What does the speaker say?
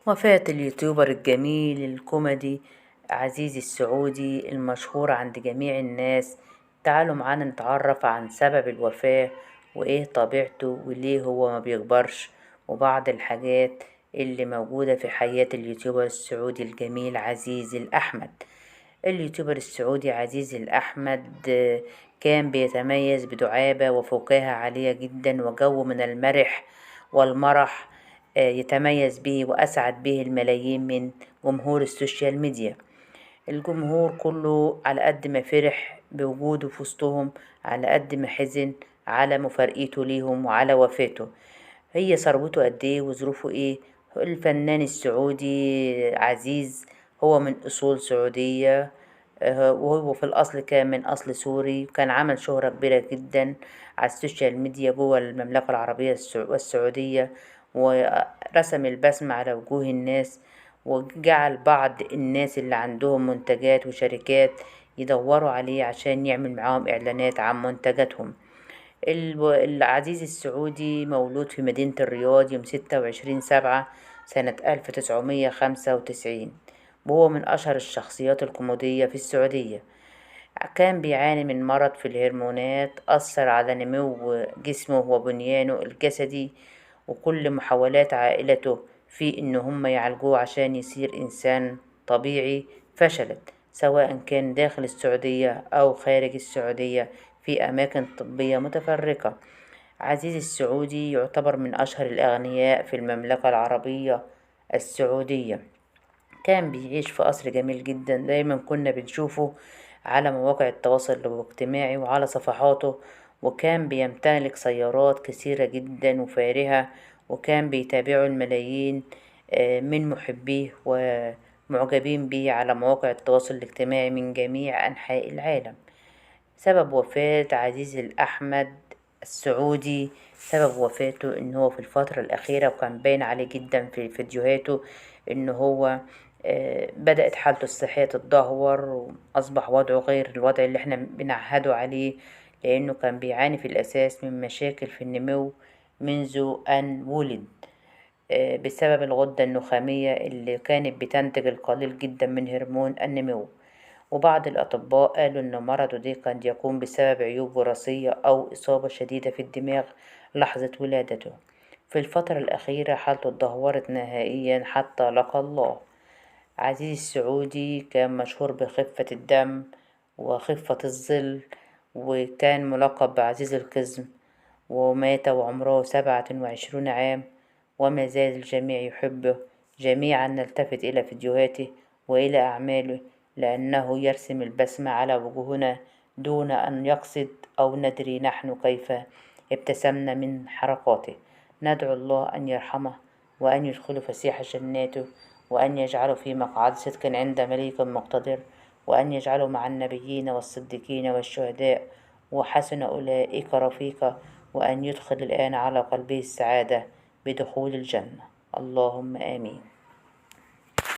وفاة اليوتيوبر الجميل الكوميدي عزيز السعودي المشهور عند جميع الناس. تعالوا معانا نتعرف عن سبب الوفاة وإيه طبيعته وليه هو ما بيكبرش، وبعض الحاجات اللي موجودة في حياة اليوتيوبر السعودي الجميل عزيز الأحمد. اليوتيوبر السعودي عزيز الأحمد كان بيتميز بدعابة وفكاهة عالية جدا وجو من المرح والمرح، يتميز به وأسعد به الملايين من جمهور السوشيال ميديا. الجمهور كله على قد ما فرح بوجوده في وسطهم، على قد ما حزن على مفارقته ليهم وعلى وفاته. هي ثروته قد ايه وظروفه ايه؟ الفنان السعودي عزيز هو من أصول سعودية، وهو في الأصل كان من أصل سوري، وكان عمل شهرة كبيرة جدا على السوشيال ميديا جوه المملكة العربية والسعودية، ورسم البسمة على وجوه الناس، وجعل بعض الناس اللي عندهم منتجات وشركات يدوروا عليه عشان يعمل معاهم إعلانات عن منتجاتهم. العزيز السعودي مولود في مدينة الرياض يوم 26/7 سنة 1995، وهو من أشهر الشخصيات الكوميدية في السعودية. كان بيعاني من مرض في الهرمونات أثر على نمو جسمه وبنيانه الجسدي، وكل محاولات عائلته في إن هم يعالجوه عشان يصير إنسان طبيعي فشلت، سواء كان داخل السعودية أو خارج السعودية في أماكن طبية متفرقة. عزيز السعودي يعتبر من أشهر الأغنياء في المملكة العربية السعودية. كان بيعيش في قصر جميل جدا، دايما كنا بنشوفه على مواقع التواصل الاجتماعي وعلى صفحاته، وكان بيمتلك سيارات كثيرة جدا وفارهة، وكان بيتابعه الملايين من محبيه ومعجبين بيه على مواقع التواصل الاجتماعي من جميع أنحاء العالم. سبب وفاة عزيز الأحمد السعودي، سبب وفاته إن هو في الفترة الأخيرة، وكان باين عليه جدا في فيديوهاته إن هو بدأت حالته الصحية تتدهور، وأصبح وضعه غير الوضع اللي احنا بنعهده عليه، لأنه كان بيعاني في الأساس من مشاكل في النمو منذ أن ولد، بسبب الغدة النخامية اللي كانت بتنتج القليل جدا من هرمون النمو. وبعض الأطباء قالوا إن مرضه ده قد يكون بسبب عيوب وراثية أو إصابة شديدة في الدماغ لحظة ولادته. في الفترة الأخيرة حالته اتدهورت نهائيا حتى لقى الله. عزيز السعودي كان مشهور بخفة الدم وخفة الظل، وكان ملقب بعزيز القزم، ومات وعمره 27 عام، وما زال الجميع يحبه. جميعا نلتفت إلى فيديوهاته وإلى أعماله، لأنه يرسم البسمة على وجوهنا دون أن يقصد أو ندري نحن كيف ابتسمنا من حركاته. ندعو الله أن يرحمه وأن يدخله فسيح جناته، وأن يجعله في مقعد صدق عند مليك مقتدر، وأن يجعله مع النبيين والصديقين والشهداء وحسن أولئك رفيقا، وأن يدخل الآن على قلبه السعادة بدخول الجنة. اللهم آمين.